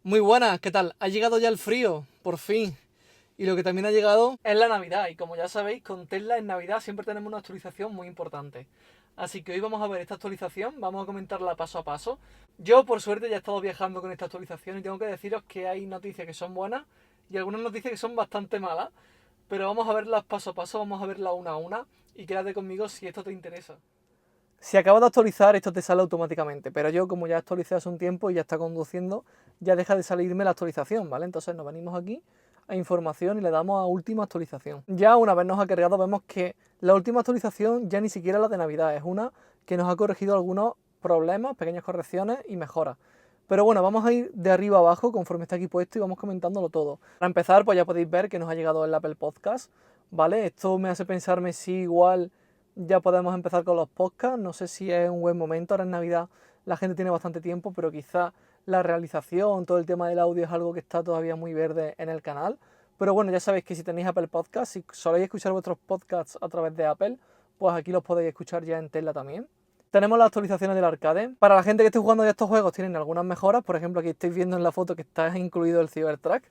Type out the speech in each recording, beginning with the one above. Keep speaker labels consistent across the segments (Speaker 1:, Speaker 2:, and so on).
Speaker 1: Muy buenas, ¿qué tal? Ha llegado ya el frío, por fin. Y lo que también ha llegado es la Navidad. Y como ya sabéis, con Tesla en Navidad siempre tenemos una actualización muy importante. Así que hoy vamos a ver esta actualización, vamos a comentarla paso a paso. Yo, por suerte, ya he estado viajando con esta actualización y tengo que deciros que hay noticias que son buenas y algunas noticias que son bastante malas. Pero vamos a verlas paso a paso, vamos a verlas una a una y quédate conmigo si esto te interesa. Si acabas de actualizar, esto te sale automáticamente, pero yo como ya actualicé hace un tiempo y ya está conduciendo, ya deja de salirme la actualización, ¿vale? Entonces nos venimos aquí a información y le damos a última actualización. Ya una vez nos ha cargado vemos que la última actualización ya ni siquiera es la de Navidad, es una que nos ha corregido algunos problemas, pequeñas correcciones y mejoras. Pero bueno, vamos a ir de arriba a abajo conforme está aquí puesto y vamos comentándolo todo. Para empezar, pues ya podéis ver que nos ha llegado el Apple Podcast, ¿vale? Esto me hace pensarme si igual ya podemos empezar con los podcasts. No sé si es un buen momento, ahora en Navidad la gente tiene bastante tiempo, pero quizá la realización, todo el tema del audio es algo que está todavía muy verde en el canal. Pero bueno, ya sabéis que si tenéis Apple Podcasts, si soléis escuchar vuestros podcasts a través de Apple, pues aquí los podéis escuchar ya en Tesla también. Tenemos las actualizaciones del arcade. Para la gente que esté jugando ya estos juegos tienen algunas mejoras. Por ejemplo, aquí estáis viendo en la foto que está incluido el Cybertruck.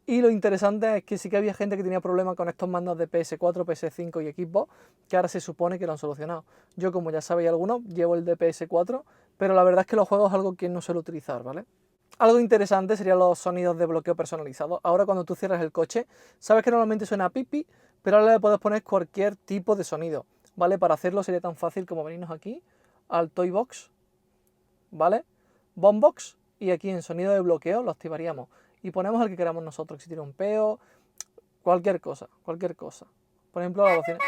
Speaker 1: Y lo interesante es que sí que había gente que tenía problemas con estos mandos de PS4, PS5 y Xbox, que ahora se supone que lo han solucionado. Yo, como ya sabéis algunos, llevo el de PS4, pero la verdad es que los juegos es algo que no suelo utilizar, ¿vale? Algo interesante serían los sonidos de bloqueo personalizados. Ahora cuando tú cierras el coche, sabes que normalmente suena pipi, pero ahora le puedes poner cualquier tipo de sonido, ¿vale? Para hacerlo sería tan fácil como venirnos aquí al Toy Box, ¿vale? Boombox, y aquí en sonido de bloqueo lo activaríamos. Y ponemos el que queramos nosotros, si tiene un peo, cualquier cosa, cualquier cosa. Por ejemplo, la bocina.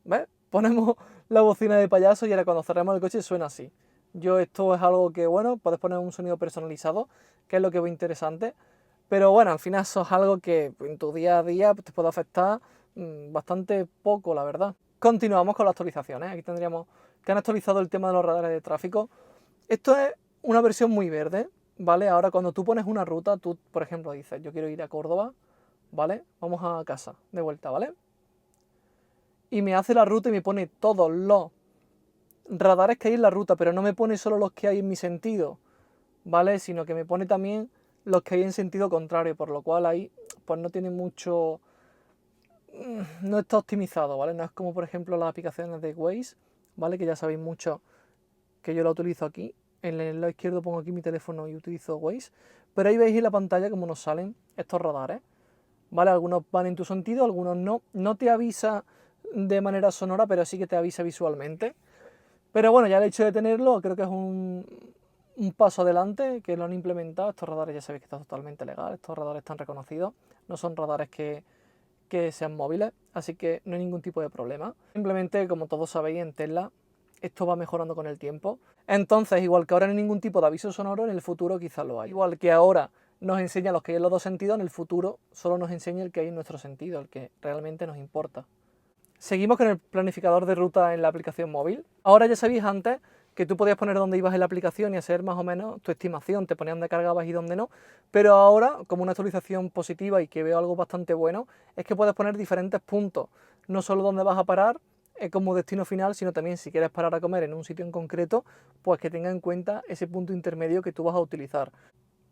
Speaker 1: ¿Ves? Ponemos la bocina de payaso y ahora cuando cerramos el coche suena así. Yo esto es algo que, bueno, puedes poner un sonido personalizado, que es lo que veo interesante. Pero bueno, al final eso es algo que en tu día a día te puede afectar bastante poco, la verdad. Continuamos con las actualizaciones. Aquí tendríamos que han actualizado el tema de los radares de tráfico. Esto es una versión muy verde, ¿vale? Ahora cuando tú pones una ruta, tú, por ejemplo, dices, yo quiero ir a Córdoba, ¿vale? Vamos a casa, de vuelta, ¿vale? Y me hace la ruta y me pone todos los radares que hay en la ruta, pero no me pone solo los que hay en mi sentido, ¿vale? Sino que me pone también los que hay en sentido contrario, por lo cual ahí pues no tiene mucho... no está optimizado, ¿vale? No es como por ejemplo las aplicaciones de Waze, ¿vale? Que ya sabéis mucho que yo la utilizo aquí. En el lado izquierdo pongo aquí mi teléfono y utilizo Waze. Pero ahí veis en la pantalla cómo nos salen estos radares, ¿vale? Algunos van en tu sentido, algunos no. No te avisa de manera sonora, pero sí que te avisa visualmente. Pero bueno, ya el hecho de tenerlo creo que es un paso adelante, que lo han implementado. Estos radares ya sabéis que están totalmente legal, estos radares están reconocidos, no son radares que sean móviles, así que no hay ningún tipo de problema. Simplemente, como todos sabéis, en Tesla esto va mejorando con el tiempo. Entonces, igual que ahora no hay ningún tipo de aviso sonoro, en el futuro quizás lo hay. Igual que ahora nos enseña los que hay en los dos sentidos, en el futuro solo nos enseña el que hay en nuestro sentido, el que realmente nos importa. Seguimos con el planificador de ruta en la aplicación móvil. Ahora ya sabéis antes que tú podías poner dónde ibas en la aplicación y hacer más o menos tu estimación, te ponía dónde cargabas y dónde no, pero ahora, como una actualización positiva y que veo algo bastante bueno, es que puedes poner diferentes puntos, no solo dónde vas a parar como destino final, sino también si quieres parar a comer en un sitio en concreto, pues que tenga en cuenta ese punto intermedio que tú vas a utilizar.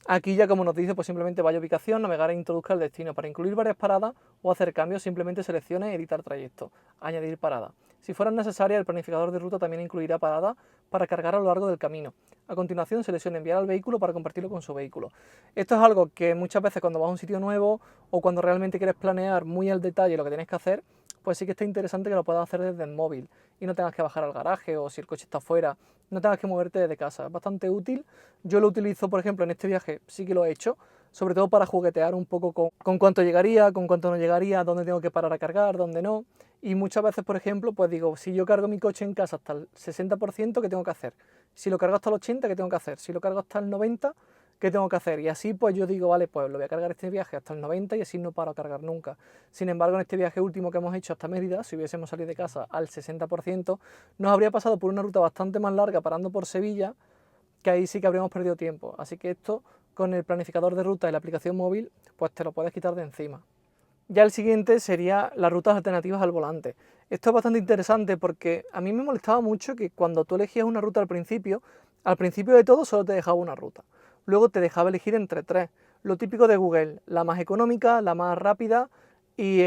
Speaker 1: Aquí ya como nos dice, pues simplemente vaya a ubicación, navegar e introduzca el destino. Para incluir varias paradas o hacer cambios, simplemente seleccione editar trayecto, añadir parada. Si fueran necesarias, el planificador de ruta también incluirá paradas para cargar a lo largo del camino. A continuación, seleccione enviar al vehículo para compartirlo con su vehículo. Esto es algo que muchas veces cuando vas a un sitio nuevo o cuando realmente quieres planear muy al detalle lo que tienes que hacer, pues sí que está interesante que lo puedas hacer desde el móvil y no tengas que bajar al garaje o si el coche está fuera, no tengas que moverte desde casa. Es bastante útil. Yo lo utilizo, por ejemplo, en este viaje sí que lo he hecho, sobre todo para juguetear un poco con cuánto llegaría, con cuánto no llegaría, dónde tengo que parar a cargar, dónde no. Y muchas veces, por ejemplo, pues digo, si yo cargo mi coche en casa hasta el 60%, ¿qué tengo que hacer? Si lo cargo hasta el 80%, ¿qué tengo que hacer? Si lo cargo hasta el 90%, ¿qué tengo que hacer? Y así pues yo digo, vale, pues lo voy a cargar este viaje hasta el 90 y así no paro a cargar nunca. Sin embargo, en este viaje último que hemos hecho hasta Mérida, si hubiésemos salido de casa al 60%, nos habría pasado por una ruta bastante más larga parando por Sevilla, que ahí sí que habríamos perdido tiempo. Así que esto, con el planificador de ruta y la aplicación móvil, pues te lo puedes quitar de encima. Ya el siguiente sería las rutas alternativas al volante. Esto es bastante interesante porque a mí me molestaba mucho que cuando tú elegías una ruta al principio de todo solo te dejaba una ruta. luego te dejaba elegir entre tres. Lo típico de Google, la más económica, la más rápida y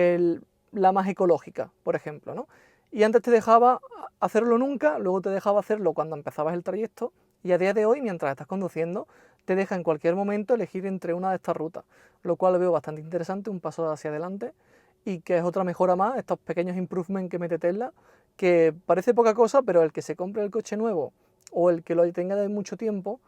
Speaker 1: la más ecológica, por ejemplo, ¿no? Y antes te dejaba hacerlo nunca, luego te dejaba hacerlo cuando empezabas el trayecto, y a día de hoy, mientras estás conduciendo, te deja en cualquier momento elegir entre una de estas rutas, lo cual veo bastante interesante, un paso hacia adelante, y que es otra mejora más, estos pequeños improvements que mete Tesla, que parece poca cosa, pero el que se compre el coche nuevo o el que lo tenga de mucho tiempo,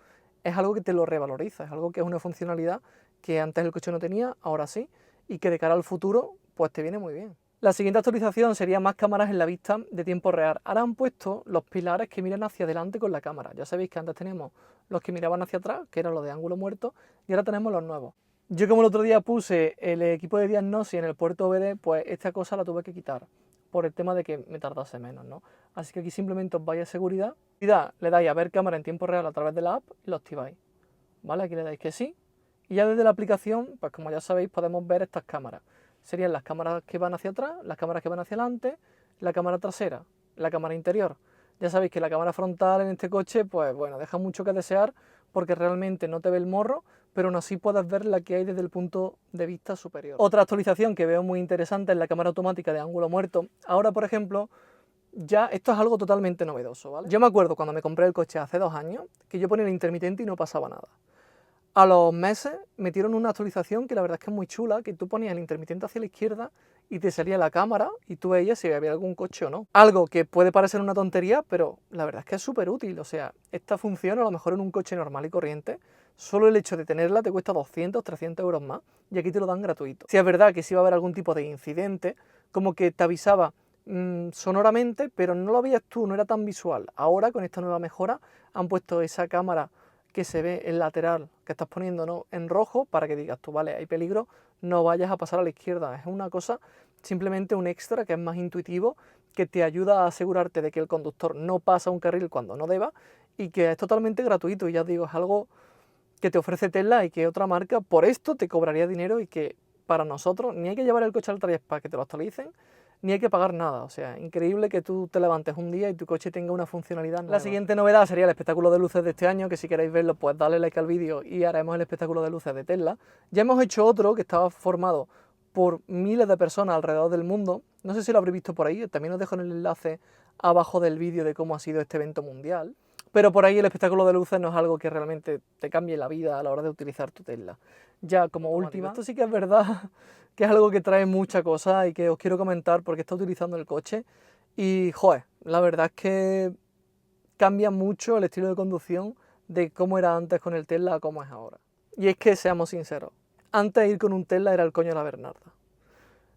Speaker 1: es algo que te lo revaloriza, es algo que es una funcionalidad que antes el coche no tenía, ahora sí, y que de cara al futuro, pues te viene muy bien. La siguiente actualización sería más cámaras en la vista de tiempo real. Ahora han puesto los pilares que miran hacia adelante con la cámara. Ya sabéis que antes teníamos los que miraban hacia atrás, que eran los de ángulo muerto, y ahora tenemos los nuevos. Yo, como el otro día puse el equipo de diagnosis en el puerto OBD, pues esta cosa la tuve que quitar por el tema de que me tardase menos, ¿no? Así que aquí simplemente os vais a seguridad, le dais a ver cámara en tiempo real a través de la app y lo activáis, ¿vale? Aquí le dais que sí, y ya desde la aplicación, pues como ya sabéis, podemos ver estas cámaras. Serían las cámaras que van hacia atrás, las cámaras que van hacia adelante, la cámara trasera, la cámara interior. Ya sabéis que la cámara frontal en este coche, pues bueno, deja mucho que desear porque realmente no te ve el morro, pero aún así puedes ver la que hay desde el punto de vista superior. Otra actualización que veo muy interesante es la cámara automática de ángulo muerto. Ahora, por ejemplo, ya esto es algo totalmente novedoso, ¿vale? Yo me acuerdo cuando me compré el coche hace 2 años, que yo ponía el intermitente y no pasaba nada. A los meses metieron una actualización que la verdad es que es muy chula, que tú ponías el intermitente hacia la izquierda y te salía la cámara y tú veías si había algún coche o no. Algo que puede parecer una tontería, pero la verdad es que es súper útil. O sea, esta función a lo mejor en un coche normal y corriente, solo el hecho de tenerla te cuesta 200, 300 euros más y aquí te lo dan gratuito. Si es verdad que sí va a haber algún tipo de incidente, como que te avisaba sonoramente, pero no lo veías tú, no era tan visual. Ahora con esta nueva mejora han puesto esa cámara que se ve el lateral que estás poniendo, ¿no?, en rojo para que digas tú, vale, hay peligro, no vayas a pasar a la izquierda. Es una cosa, simplemente un extra que es más intuitivo, que te ayuda a asegurarte de que el conductor no pasa un carril cuando no deba y que es totalmente gratuito. Y ya os digo, es algo que te ofrece Tesla y que otra marca por esto te cobraría dinero y que para nosotros ni hay que llevar el coche al taller para que te lo actualicen, ni hay que pagar nada. O sea, increíble que tú te levantes un día y tu coche tenga una funcionalidad nueva. La siguiente novedad sería el espectáculo de luces de este año, que si queréis verlo, pues dale like al vídeo y haremos el espectáculo de luces de Tesla. Ya hemos hecho otro que estaba formado por miles de personas alrededor del mundo. No sé si lo habréis visto por ahí, también os dejo en el enlace abajo del vídeo de cómo ha sido este evento mundial. Pero por ahí el espectáculo de luces no es algo que realmente te cambie la vida a la hora de utilizar tu Tesla. Ya como última, esto sí que es verdad que es algo que trae mucha cosa y que os quiero comentar porque está utilizando el coche y, joder, la verdad es que cambia mucho el estilo de conducción de cómo era antes con el Tesla a cómo es ahora. Y es que, seamos sinceros, antes ir con un Tesla era el coño de la Bernarda.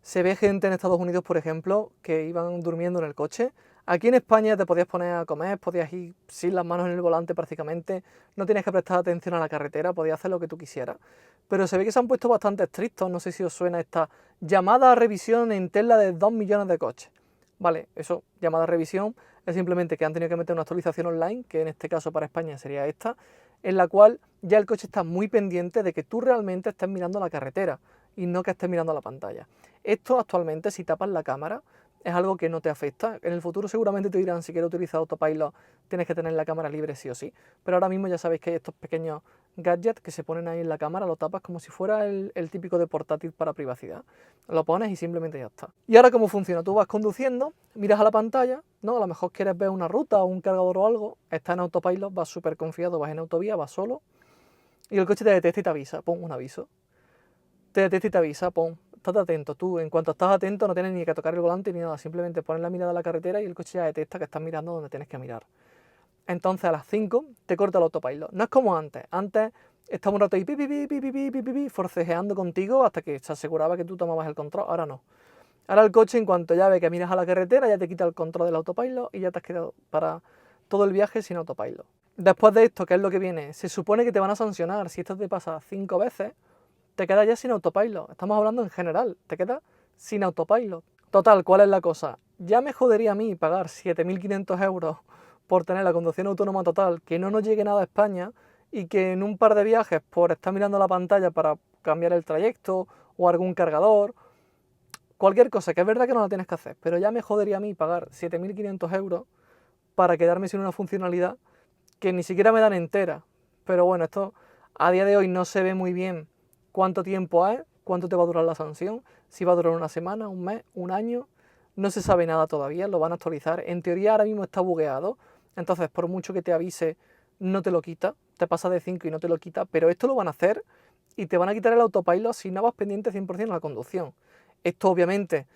Speaker 1: Se ve gente en Estados Unidos, por ejemplo, que iban durmiendo en el coche. Aquí en España te podías poner a comer, podías ir sin las manos en el volante prácticamente, no tienes que prestar atención a la carretera, podías hacer lo que tú quisieras. Pero se ve que se han puesto bastante estrictos, no sé si os suena esta llamada a revisión en Tesla de 2 millones de coches. Vale, eso, llamada a revisión, es simplemente que han tenido que meter una actualización online, que en este caso para España sería esta, en la cual ya el coche está muy pendiente de que tú realmente estés mirando la carretera y no que estés mirando la pantalla. Esto actualmente, si tapas la cámara, es algo que no te afecta. En el futuro seguramente te dirán, si quieres utilizar autopilot, tienes que tener la cámara libre sí o sí. Pero ahora mismo ya sabéis que hay estos pequeños gadgets que se ponen ahí en la cámara, lo tapas como si fuera el típico de portátil para privacidad. Lo pones y simplemente ya está. Y ahora, ¿cómo funciona? Tú vas conduciendo, miras a la pantalla, ¿no? A lo mejor quieres ver una ruta o un cargador o algo, estás en autopilot, vas súper confiado, vas en autovía, vas solo, y el coche te detecta y te avisa, pon un aviso. Te detecta y te avisa, pon, estate atento. Tú, en cuanto estás atento, no tienes ni que tocar el volante ni nada, simplemente pones la mirada a la carretera y el coche ya detecta que estás mirando donde tienes que mirar. Entonces a las 5 te corta el autopilot. No es como antes. Antes estaba un rato ahí forcejeando contigo hasta que se aseguraba que tú tomabas el control. Ahora no. Ahora el coche, en cuanto ya ve que miras a la carretera, ya te quita el control del autopilot y ya te has quedado para todo el viaje sin autopilot. Después de esto, ¿qué es lo que viene? Se supone que te van a sancionar. Si esto te pasa 5 veces, te quedas ya sin autopilot. Estamos hablando en general, te quedas sin autopilot. Total, ¿cuál es la cosa? Ya me jodería a mí pagar 7.500 euros por tener la conducción autónoma total, que no nos llegue nada a España y que en un par de viajes, por estar mirando la pantalla para cambiar el trayecto o algún cargador, cualquier cosa, que es verdad que no la tienes que hacer, pero ya me jodería a mí pagar 7.500 euros para quedarme sin una funcionalidad que ni siquiera me dan entera. Pero bueno, esto A día de hoy no se ve muy bien cuánto tiempo es, cuánto te va a durar la sanción, si va a durar una semana, un mes, un año, no se sabe nada todavía, lo van a actualizar. En teoría ahora mismo está bugueado, entonces por mucho que te avise no te lo quita, te pasa de 5 y no te lo quita, pero esto lo van a hacer y te van a quitar el autopilot si no vas pendiente 100% a la conducción. Esto obviamente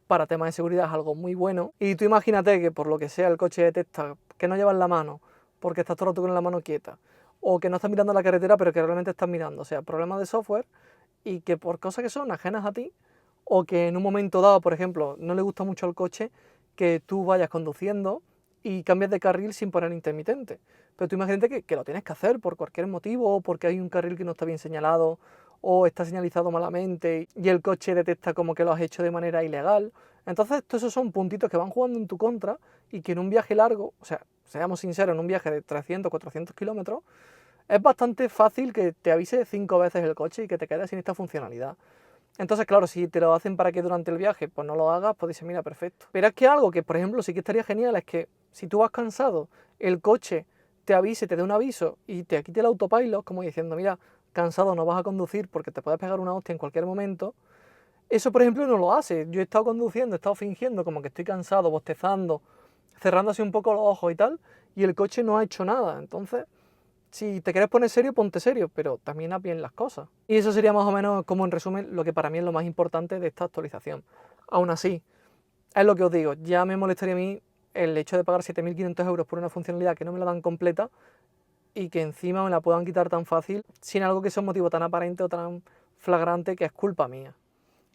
Speaker 1: para temas de seguridad es algo muy bueno, y tú imagínate que por lo que sea el coche detecta que no llevas la mano porque estás todo el rato con la mano quieta, o que no estás mirando la carretera pero que realmente estás mirando, o sea, problemas de software, y que por cosas que son ajenas a ti, o que en un momento dado, por ejemplo, no le gusta mucho al coche que tú vayas conduciendo y cambies de carril sin poner intermitente. Pero tú imagínate que lo tienes que hacer por cualquier motivo, o porque hay un carril que no está bien señalado, o está señalizado malamente y el coche detecta como que lo has hecho de manera ilegal. Entonces, todos esos son puntitos que van jugando en tu contra y que en un viaje largo, o sea, seamos sinceros, en un viaje de 300, 400 kilómetros, es bastante fácil que te avise 5 veces el coche y que te quedes sin esta funcionalidad. Entonces, claro, si te lo hacen para que durante el viaje pues no lo hagas, pues dices, mira, perfecto. Pero es que algo que, por ejemplo, sí que estaría genial es que si tú vas cansado, el coche te avise, te dé un aviso y te quite el autopilot, como diciendo, mira, cansado no vas a conducir porque te puedes pegar una hostia en cualquier momento. Eso, por ejemplo, no lo hace. Yo he estado conduciendo, he estado fingiendo como que estoy cansado, bostezando, cerrándose un poco los ojos y tal, y el coche no ha hecho nada. Entonces, si te quieres poner serio, ponte serio, pero también haz bien las cosas. Y eso sería más o menos, como en resumen, lo que para mí es lo más importante de esta actualización. Aún así, es lo que os digo, ya me molestaría a mí el hecho de pagar 7.500 euros por una funcionalidad que no me la dan completa y que encima me la puedan quitar tan fácil sin algo que sea un motivo tan aparente o tan flagrante que es culpa mía.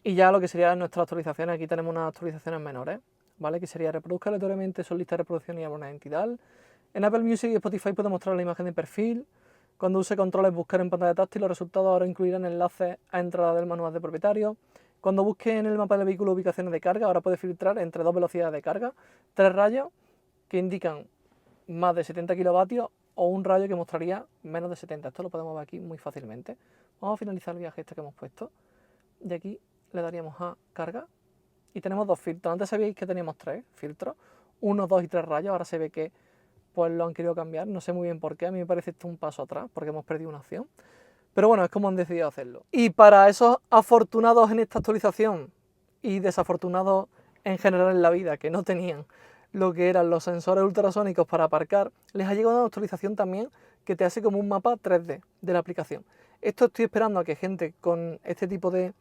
Speaker 1: Y ya lo que serían nuestras actualizaciones, aquí tenemos unas actualizaciones menores, ¿vale? Que sería reproduzca aleatoriamente su lista de reproducción y alguna entidad. En Apple Music y Spotify puede mostrar la imagen de perfil. Cuando use controles buscar en pantalla táctil, los resultados ahora incluirán enlaces a entrada del manual de propietario. Cuando busque en el mapa del vehículo ubicaciones de carga, ahora puede filtrar entre dos velocidades de carga, 3 rayos que indican más de 70 kilovatios o un rayo que mostraría menos de 70. Esto lo podemos ver aquí muy fácilmente. Vamos a finalizar el viaje este que hemos puesto. Y aquí le daríamos a carga y tenemos 2 filtros. Antes sabíais que teníamos 3 filtros, 1, 2 y 3 rayos. Ahora se ve que pues lo han querido cambiar, no sé muy bien por qué, a mí me parece esto un paso atrás porque hemos perdido una opción, pero bueno, es como han decidido hacerlo. Y para esos afortunados en esta actualización y desafortunados en general en la vida, que no tenían lo que eran los sensores ultrasónicos para aparcar, les ha llegado una actualización también que te hace como un mapa 3D de la aplicación. Esto estoy esperando a que gente con este tipo de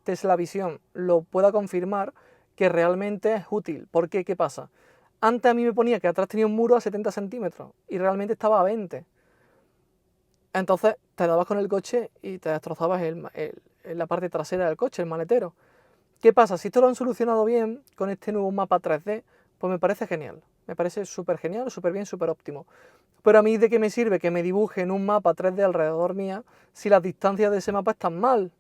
Speaker 1: Tesla Vision lo pueda confirmar, que realmente es útil. ¿Por qué? ¿Qué pasa? Antes a mí me ponía que atrás tenía un muro a 70 centímetros y realmente estaba a 20. Entonces te dabas con el coche y te destrozabas la parte trasera del coche, el maletero. ¿Qué pasa? Si esto lo han solucionado bien con este nuevo mapa 3D, pues me parece genial. Me parece súper genial, súper bien, súper óptimo. Pero a mí, ¿de qué me sirve que me dibujen un mapa 3D alrededor mía si las distancias de ese mapa están mal?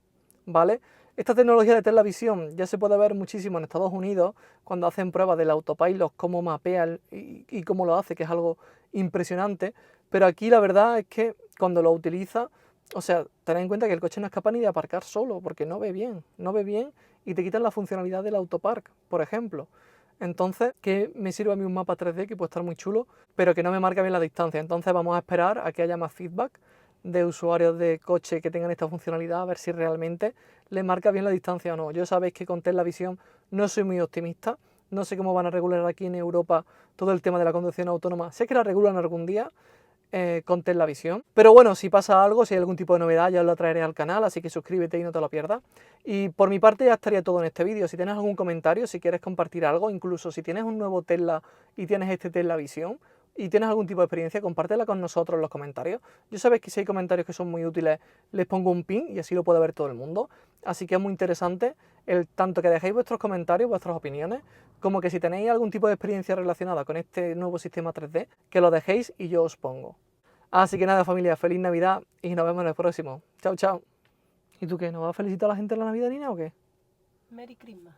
Speaker 1: ¿Vale? Esta tecnología de Telavisión ya se puede ver muchísimo en Estados Unidos cuando hacen pruebas del autopilot, cómo mapea y cómo lo hace, que es algo impresionante. Pero aquí la verdad es que cuando lo utiliza, o sea, ten en cuenta que el coche no es capaz ni de aparcar solo, porque no ve bien, y te quitan la funcionalidad del autopark, por ejemplo. Entonces, ¿qué me sirve a mí un mapa 3D que puede estar muy chulo, pero que no me marca bien la distancia? Entonces vamos a esperar a que haya más feedback de usuarios de coche que tengan esta funcionalidad, a ver si realmente les marca bien la distancia o no. Yo sabéis que con Tesla Vision no soy muy optimista, no sé cómo van a regular aquí en Europa todo el tema de la conducción autónoma. Sé que la regulan algún día con Tesla Vision, pero bueno, si pasa algo, si hay algún tipo de novedad, ya os lo traeré al canal, así que suscríbete y no te lo pierdas. Y por mi parte ya estaría todo en este vídeo. Si tienes algún comentario, si quieres compartir algo, incluso si tienes un nuevo Tesla y tienes este Tesla Vision y tienes algún tipo de experiencia, compártela con nosotros en los comentarios. Yo sabéis que si hay comentarios que son muy útiles, les pongo un pin y así lo puede ver todo el mundo. Así que es muy interesante el tanto que dejéis vuestros comentarios, vuestras opiniones, como que si tenéis algún tipo de experiencia relacionada con este nuevo sistema 3D, que lo dejéis y yo os pongo. Así que nada, familia, feliz Navidad y nos vemos en el próximo. Chao, chao. ¿Y tú qué? ¿No vas a felicitar a la gente en la Navidad, Nina, o qué?
Speaker 2: Merry Christmas.